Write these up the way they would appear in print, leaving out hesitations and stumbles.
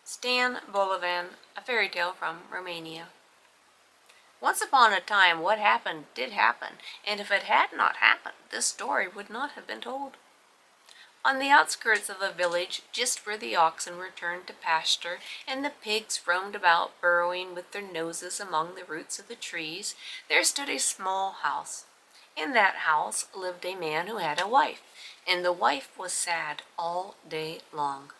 Stan Bolovan, a fairy tale from Romania. Once upon a time what happened did happen, and if it had not happened, this story would not have been told. On the outskirts of a village, just where the oxen were turned to pasture and the pigs roamed about burrowing with their noses among the roots of the trees, there stood a small house. In that house lived a man who had a wife, and the wife was sad all day long.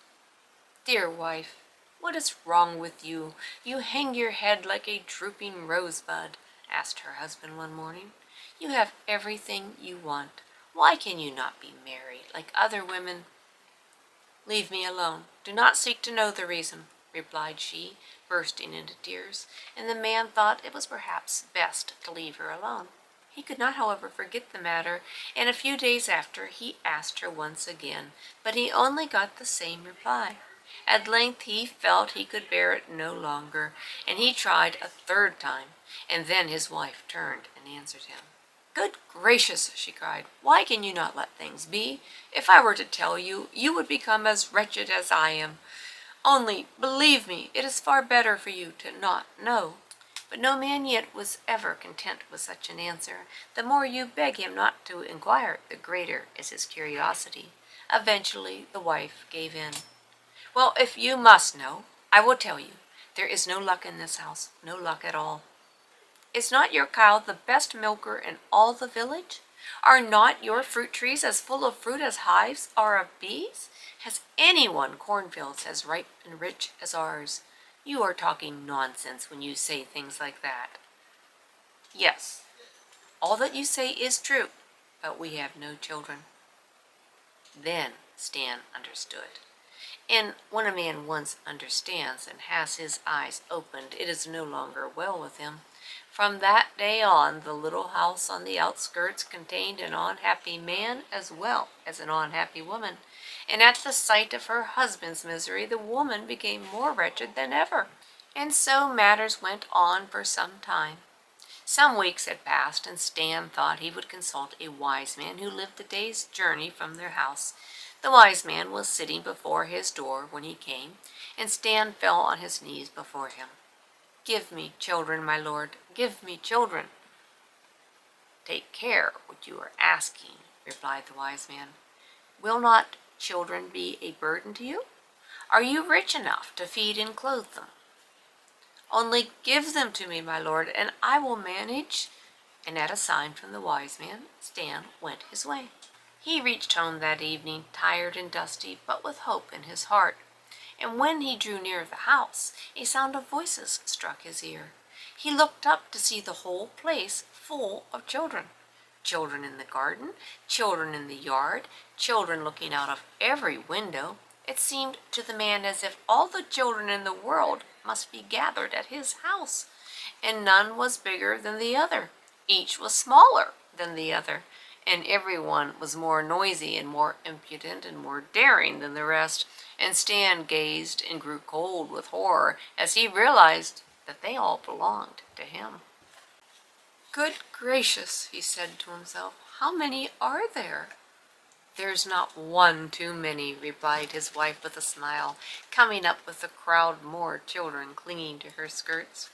"Dear wife, what is wrong with you? You hang your head like a drooping rosebud," asked her husband one morning. "You have everything you want. Why can you not be married like other women?" "Leave me alone. Do not seek to know the reason," replied she, bursting into tears, and the man thought it was perhaps best to leave her alone. He could not, however, forget the matter, and a few days after he asked her once again, but he only got the same reply. At length he felt he could bear it no longer, and he tried a third time, and then his wife turned and answered him. "Good gracious," she cried, "why can you not let things be? If I were to tell you, you would become as wretched as I am. Only, believe me, it is far better for you to not know." But no man yet was ever content with such an answer. The more you beg him not to inquire, the greater is his curiosity. Eventually the wife gave in. "Well, if you must know, I will tell you. There is no luck in this house, no luck at all. Is not your cow the best milker in all the village? Are not your fruit trees as full of fruit as hives are of bees? Has anyone cornfields as ripe and rich as ours? You are talking nonsense when you say things like that." "Yes, all that you say is true, but we have no children." Then Stan understood. And when a man once understands and has his eyes opened, it is no longer well with him. From that day on, the little house on the outskirts contained an unhappy man as well as an unhappy woman, and at the sight of her husband's misery, the woman became more wretched than ever. And so matters went on for some time. Some weeks had passed, and Stan thought he would consult a wise man who lived a day's journey from their house. The wise man was sitting before his door when he came, and Stan fell on his knees before him. "Give me children, my lord, give me children." "Take care what you are asking," replied the wise man. "Will not children be a burden to you? Are you rich enough to feed and clothe them?" "Only give them to me, my lord, and I will manage." And at a sign from the wise man, Stan went his way. He reached home that evening, tired and dusty, but with hope in his heart. And when he drew near the house, a sound of voices struck his ear. He looked up to see the whole place full of children. Children in the garden, children in the yard, children looking out of every window. It seemed to the man as if all the children in the world must be gathered at his house, and none was bigger than the other. Each was smaller than the other, and every one was more noisy and more impudent and more daring than the rest. And Stan gazed and grew cold with horror as he realized that they all belonged to him. "Good gracious," he said to himself, "how many are there?" "There's not one too many," replied his wife with a smile, coming up with a crowd more children clinging to her skirts.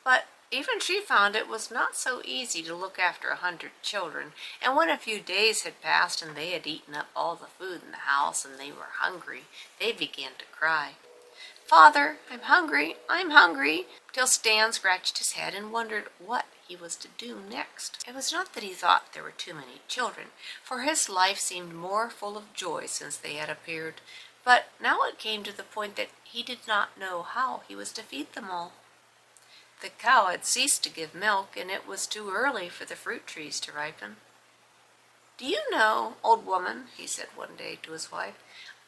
But even she found it was not so easy to look after 100 children, and when a few days had passed and they had eaten up all the food in the house and they were hungry, they began to cry, "Father, I'm hungry, I'm hungry," till Stan scratched his head and wondered what he was to do next. It was not that he thought there were too many children, for his life seemed more full of joy since they had appeared, but now it came to the point that he did not know how he was to feed them all. The cow had ceased to give milk, and it was too early for the fruit trees to ripen. "Do you know, old woman," he said one day to his wife,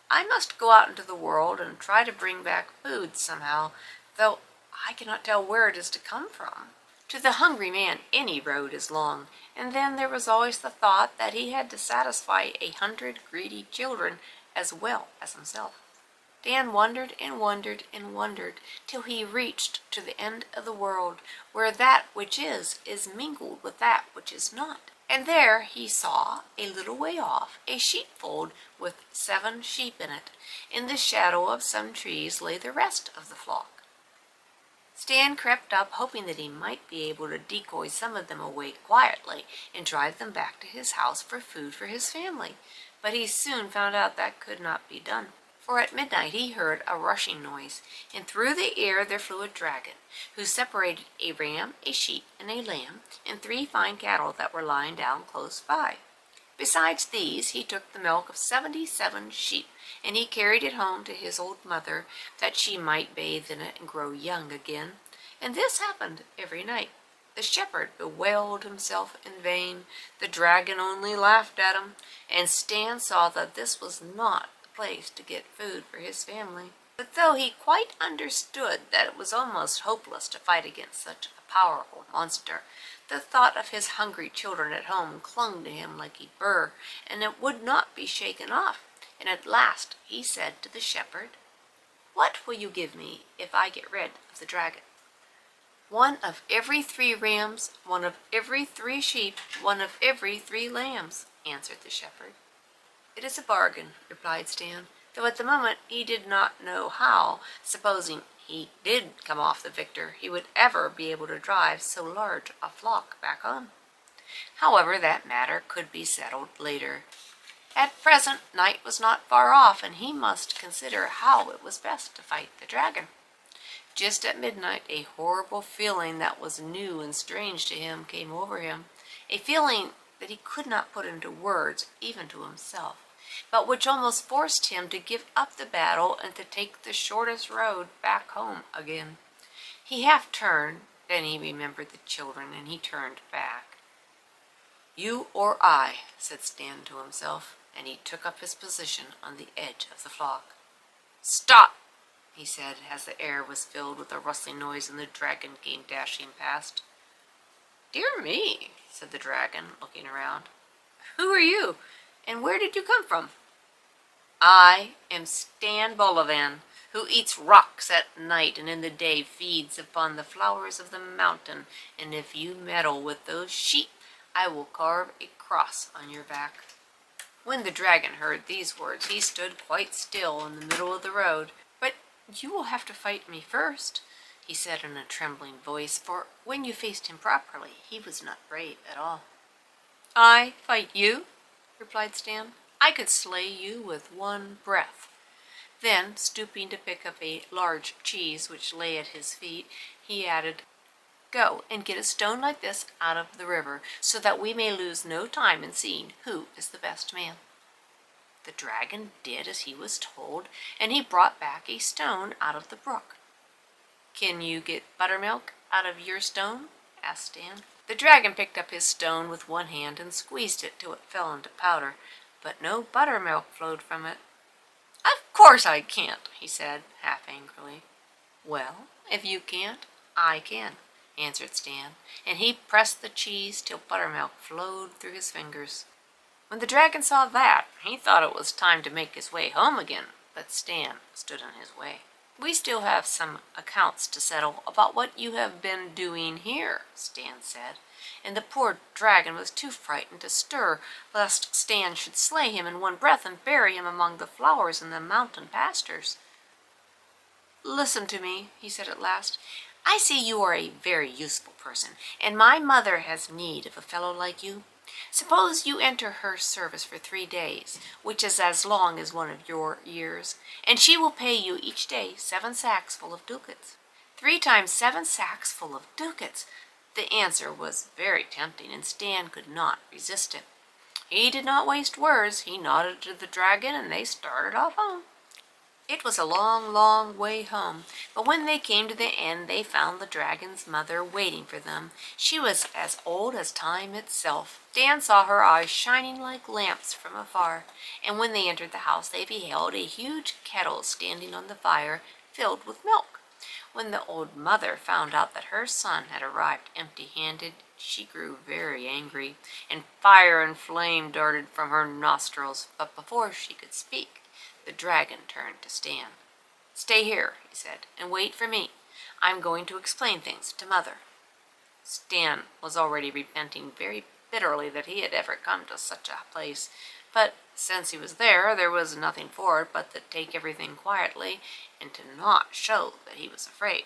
"I must go out into the world and try to bring back food somehow, though I cannot tell where it is to come from." To the hungry man any road is long, and then there was always the thought that he had to satisfy 100 greedy children as well as himself. Dan wondered and wondered and wondered till he reached to the end of the world, where that which is mingled with that which is not. And there he saw, a little way off, a sheepfold with 7 sheep in it. In the shadow of some trees lay the rest of the flock. Stan crept up, hoping that he might be able to decoy some of them away quietly and drive them back to his house for food for his family. But he soon found out that could not be done. For at midnight he heard a rushing noise, and through the air there flew a dragon, who separated a ram, a sheep, and a lamb, and 3 fine cattle that were lying down close by. Besides these, he took the milk of 77 sheep, and he carried it home to his old mother, that she might bathe in it and grow young again. And this happened every night. The shepherd bewailed himself in vain. The dragon only laughed at him, and Stan saw that this was not place to get food for his family. But though he quite understood that it was almost hopeless to fight against such a powerful monster, the thought of his hungry children at home clung to him like a burr, and it would not be shaken off. And at last he said to the shepherd, "What will you give me if I get rid of the dragon?" "1 of every 3 rams, 1 of every 3 sheep, 1 of every 3 lambs," answered the shepherd. "It is a bargain," replied Stan, though at the moment he did not know how, supposing he did come off the victor, he would ever be able to drive so large a flock back home. However, that matter could be settled later. At present, night was not far off, and he must consider how it was best to fight the dragon. Just at midnight, a horrible feeling that was new and strange to him came over him, a feeling that he could not put into words even to himself, but which almost forced him to give up the battle and to take the shortest road back home again. He half turned, then he remembered the children, and he turned back. "You or I," said Stan to himself, and he took up his position on the edge of the flock. "Stop!" he said, as the air was filled with a rustling noise and the dragon came dashing past. "Dear me," said the dragon, looking around. "Who are you, and where did you come from?" "I am Stan Bolovan, who eats rocks at night and in the day feeds upon the flowers of the mountain, and if you meddle with those sheep, I will carve a cross on your back." When the dragon heard these words, he stood quite still in the middle of the road. "But you will have to fight me first," he said in a trembling voice, for when you faced him properly, he was not brave at all. "I fight you?" replied Stan. "I could slay you with one breath." Then, stooping to pick up a large cheese which lay at his feet, he added, "Go and get a stone like this out of the river, so that we may lose no time in seeing who is the best man." The dragon did as he was told, and he brought back a stone out of the brook. "Can you get buttermilk out of your stone?" asked Stan. The dragon picked up his stone with one hand and squeezed it till it fell into powder, but no buttermilk flowed from it. "Of course I can't," he said, half angrily. "Well, if you can't, I can," answered Stan, and he pressed the cheese till buttermilk flowed through his fingers. When the dragon saw that, he thought it was time to make his way home again, but Stan stood in his way. "We still have some accounts to settle about what you have been doing here," Stan said, and the poor dragon was too frightened to stir, lest Stan should slay him in one breath and bury him among the flowers in the mountain pastures. "Listen to me," he said at last. "I see you are a very useful person, and my mother has need of a fellow like you. Suppose you enter her service for 3 days, which is as long as one of your years, and she will pay you each day 7 sacks full of ducats." 3 times 7 sacks full of ducats! The answer was very tempting, and Stan could not resist it. He did not waste words. He nodded to the dragon, and they started off home. It was a long, long way home, but when they came to the end, they found the dragon's mother waiting for them. She was as old as time itself. Stan saw her eyes shining like lamps from afar, and when they entered the house, they beheld a huge kettle standing on the fire, filled with milk. When the old mother found out that her son had arrived empty-handed, she grew very angry, and fire and flame darted from her nostrils, but before she could speak, the dragon turned to Stan. "Stay here," he said, "and wait for me. I'm going to explain things to Mother." Stan was already repenting very bitterly that he had ever come to such a place, but since he was there was nothing for it but to take everything quietly and to not show that he was afraid.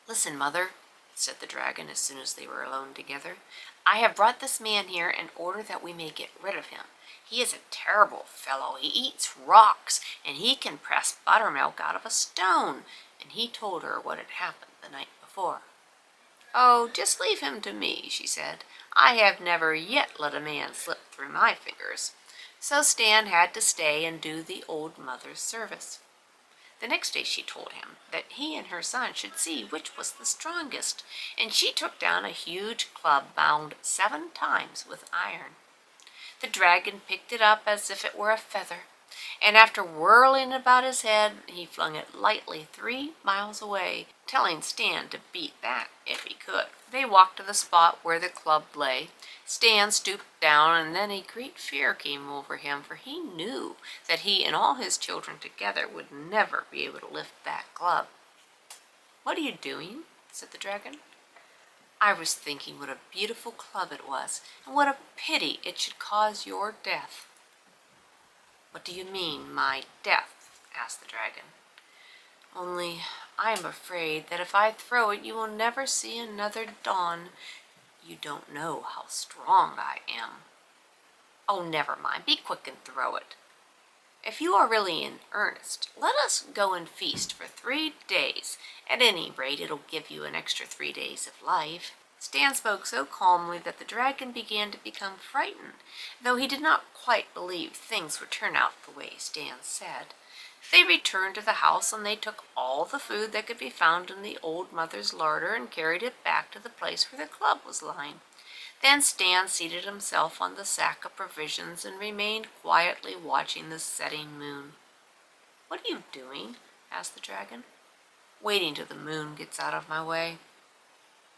"Listen, Mother," said the dragon as soon as they were alone together. "I have brought this man here in order that we may get rid of him. He is a terrible fellow. He eats rocks, and he can press buttermilk out of a stone." And he told her what had happened the night before. "Oh, just leave him to me," she said. "I have never yet let a man slip through my fingers." So Stan had to stay and do the old mother's service. The next day she told him that he and her son should see which was the strongest, and she took down a huge club bound 7 times with iron. The dragon picked it up as if it were a feather, and after whirling about his head, he flung it lightly 3 miles away, telling Stan to beat that if he could. They walked to the spot where the club lay. Stan stooped down, and then a great fear came over him, for he knew that he and all his children together would never be able to lift that club. "What are you doing?" said the dragon. "I was thinking what a beautiful club it was, and what a pity it should cause your death." "What do you mean, my death?" asked the dragon. "Only I am afraid that if I throw it you will never see another dawn. You don't know how strong I am." "Oh, never mind. Be quick and throw it." "If you are really in earnest, let us go and feast for 3 days. At any rate, it'll give you an extra 3 days of life." Stan spoke so calmly that the dragon began to become frightened, though he did not quite believe things would turn out the way Stan said. They returned to the house, and they took all the food that could be found in the old mother's larder and carried it back to the place where the club was lying. Then Stan seated himself on the sack of provisions and remained quietly watching the setting moon. "What are you doing?" asked the dragon. "Waiting till the moon gets out of my way."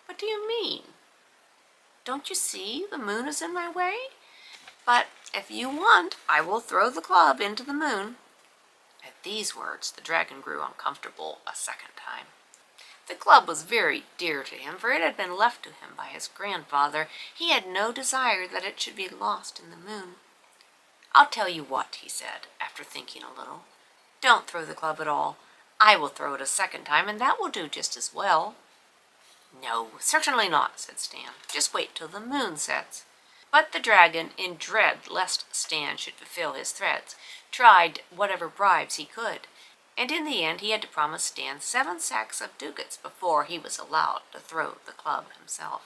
"What do you mean?" "Don't you see the moon is in my way? But if you want, I will throw the club into the moon." At these words, the dragon grew uncomfortable a second time. The club was very dear to him, for it had been left to him by his grandfather. He had no desire that it should be lost in the moon. "I'll tell you what," he said, after thinking a little. "Don't throw the club at all. I will throw it a second time, and that will do just as well." "No, certainly not," said Stan. "Just wait till the moon sets." But the dragon, in dread lest Stan should fulfill his threats, tried whatever bribes he could, and in the end he had to promise Stan 7 sacks of ducats before he was allowed to throw the club himself.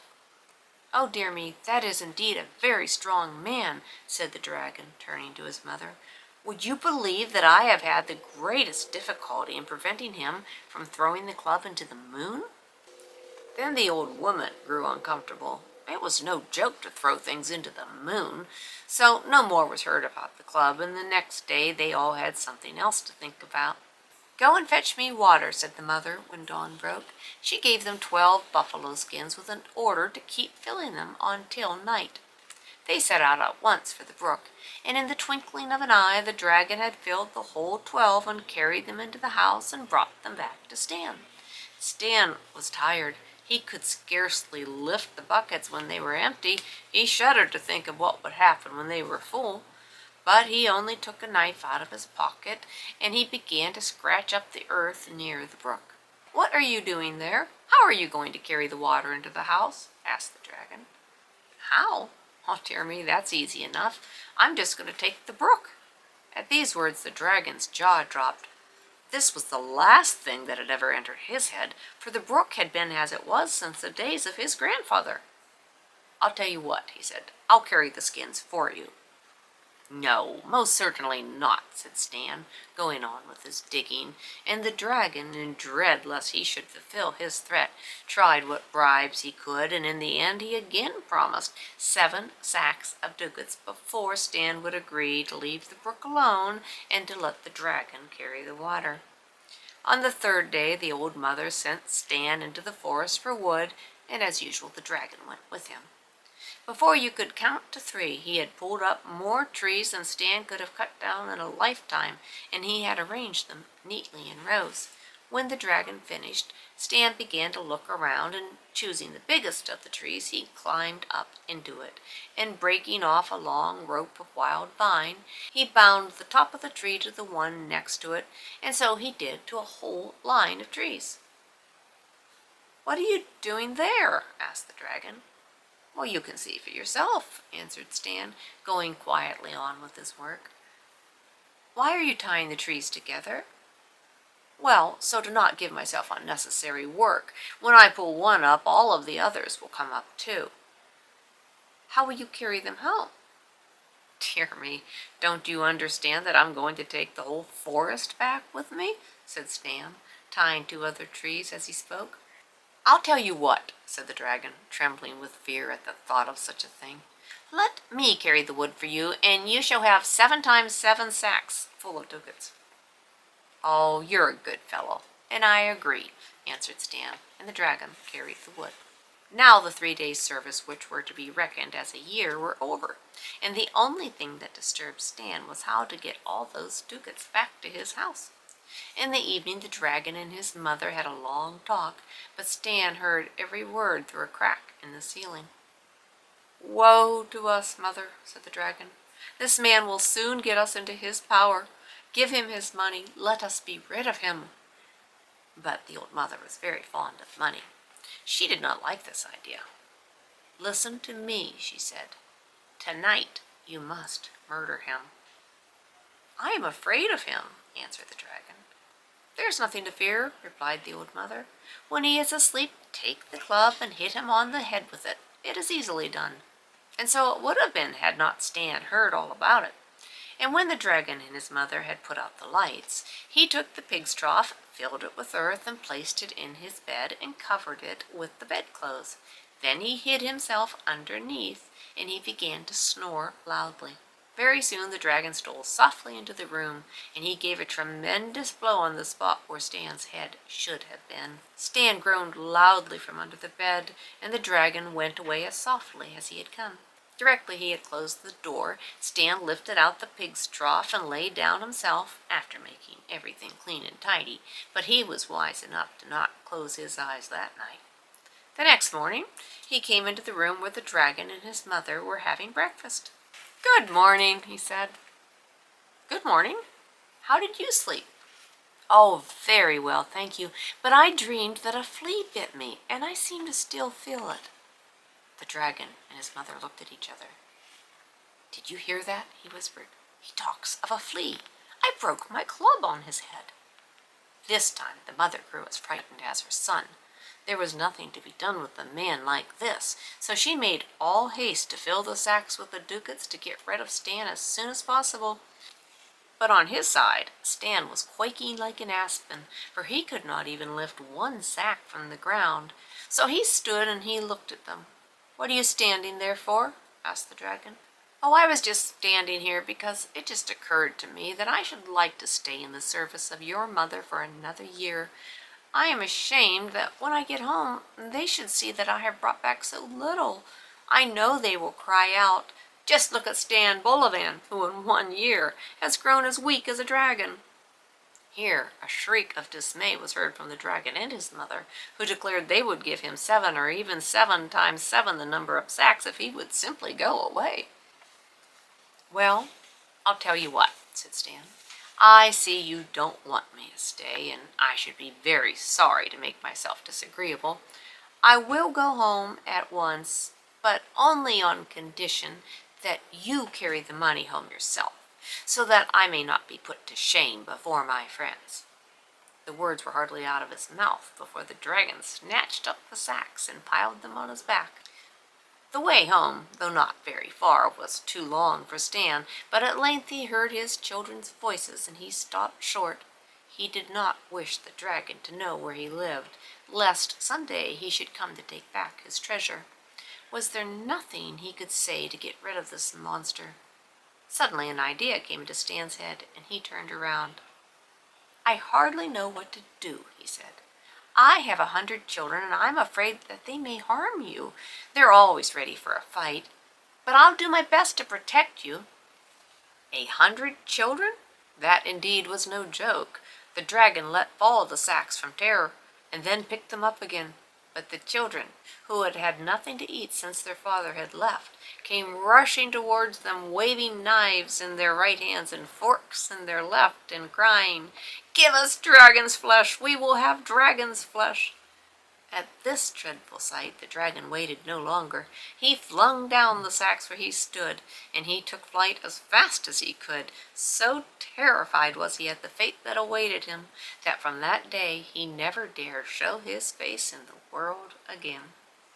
"Oh, dear me, that is indeed a very strong man," said the dragon, turning to his mother. "Would you believe that I have had the greatest difficulty in preventing him from throwing the club into the moon?" Then the old woman grew uncomfortable. It was no joke to throw things into the moon, so no more was heard about the club, and the next day they all had something else to think about. "Go and fetch me water," said the mother when dawn broke. She gave them 12 buffalo skins with an order to keep filling them until night. They set out at once for the brook, and in the twinkling of an eye the dragon had filled the whole 12 and carried them into the house and brought them back to Stan. Stan was tired. He could scarcely lift the buckets when they were empty. He shuddered to think of what would happen when they were full. But he only took a knife out of his pocket, and he began to scratch up the earth near the brook. "What are you doing there? How are you going to carry the water into the house?" asked the dragon. "How? Oh, dear me, that's easy enough. I'm just going to take the brook." At these words the dragon's jaw dropped. This was the last thing that had ever entered his head, for the brook had been as it was since the days of his grandfather. "I'll tell you what," he said. "I'll carry the skins for you." "No, most certainly not," said Stan, going on with his digging, and the dragon, in dread lest he should fulfill his threat, tried what bribes he could, and in the end he again promised 7 sacks of ducats before Stan would agree to leave the brook alone and to let the dragon carry the water. On the 3rd day the old mother sent Stan into the forest for wood, and as usual the dragon went with him. Before you could count to 3, he had pulled up more trees than Stan could have cut down in a lifetime, and he had arranged them neatly in rows. When the dragon finished, Stan began to look around, and choosing the biggest of the trees, he climbed up into it, and breaking off a long rope of wild vine, he bound the top of the tree to the one next to it, and so he did to a whole line of trees. "What are you doing there?" asked the dragon. "Well, you can see for yourself," answered Stan, going quietly on with his work. "Why are you tying the trees together?" "Well, so to not give myself unnecessary work. When I pull one up, all of the others will come up too." "How will you carry them home?" "Dear me, don't you understand that I'm going to take the whole forest back with me?" said Stan, tying two other trees as he spoke. "I'll tell you what," said the dragon, trembling with fear at the thought of such a thing. "Let me carry the wood for you, and you shall have 7 times 7 sacks full of ducats." "Oh, you're a good fellow, and I agree," answered Stan, and the dragon carried the wood. Now the 3 days' service, which were to be reckoned as a year, were over, and the only thing that disturbed Stan was how to get all those ducats back to his house. In the evening the dragon and his mother had a long talk, but Stan heard every word through a crack in the ceiling. "Woe to us, mother," said the dragon. "This man will soon get us into his power. Give him his money. Let us be rid of him." But the old mother was very fond of money. She did not like this idea. "Listen to me," she said. "Tonight you must murder him." "I am afraid of him," answered the dragon. "There's nothing to fear," replied the old mother. "When he is asleep, take the club and hit him on the head with it. It is easily done." And so it would have been had not Stan heard all about it. And when the dragon and his mother had put out the lights, he took the pig's trough, filled it with earth, and placed it in his bed, and covered it with the bedclothes. Then he hid himself underneath, and he began to snore loudly. Very soon the dragon stole softly into the room, and he gave a tremendous blow on the spot where Stan's head should have been. Stan groaned loudly from under the bed, and the dragon went away as softly as he had come. Directly he had closed the door, Stan lifted out the pig's trough and lay down himself, after making everything clean and tidy, but he was wise enough to not close his eyes that night. The next morning he came into the room where the dragon and his mother were having breakfast. "Good morning," he said. "Good morning. How did you sleep?" "Oh, very well, thank you, but I dreamed that a flea bit me, and I seem to still feel it." The dragon and his mother looked at each other. "Did you hear that?" he whispered. "He talks of a flea. I broke my club on his head." This time the mother grew as frightened as her son. There was nothing to be done with a man like this, so she made all haste to fill the sacks with the ducats to get rid of Stan as soon as possible. But on his side, Stan was quaking like an aspen, for he could not even lift one sack from the ground. So he stood and he looked at them. "What are you standing there for?" asked the dragon. "Oh, I was just standing here because it just occurred to me that I should like to stay in the service of your mother for another year. I am ashamed that when I get home they should see that I have brought back so little. I know they will cry out, 'Just look at Stan Bolovan, who in 1 year has grown as weak as a dragon.'" Here a shriek of dismay was heard from the dragon and his mother, who declared they would give him 7 or even 7 times 7 the number of sacks if he would simply go away. "Well, I'll tell you what," said Stan. "I see you don't want me to stay, and I should be very sorry to make myself disagreeable. I will go home at once, but only on condition that you carry the money home yourself, so that I may not be put to shame before my friends." The words were hardly out of his mouth before the dragon snatched up the sacks and piled them on his back. The way home, though not very far, was too long for Stan, but at length he heard his children's voices, and he stopped short. He did not wish the dragon to know where he lived, lest some day he should come to take back his treasure. Was there nothing he could say to get rid of this monster? Suddenly an idea came into Stan's head, and he turned around. "I hardly know what to do," he said. "I have 100 children, and I'm afraid that they may harm you. They're always ready for a fight, but I'll do my best to protect you." 100 children? That indeed was no joke. The dragon let fall the sacks from terror, and then picked them up again. But the children, who had had nothing to eat since their father had left, came rushing towards them, waving knives in their right hands and forks in their left, and crying, "Give us dragon's flesh! We will have dragon's flesh!" At this dreadful sight the dragon waited no longer. He flung down the sacks where he stood, and he took flight as fast as he could. So terrified was he at the fate that awaited him, that from that day he never dared show his face in the world again.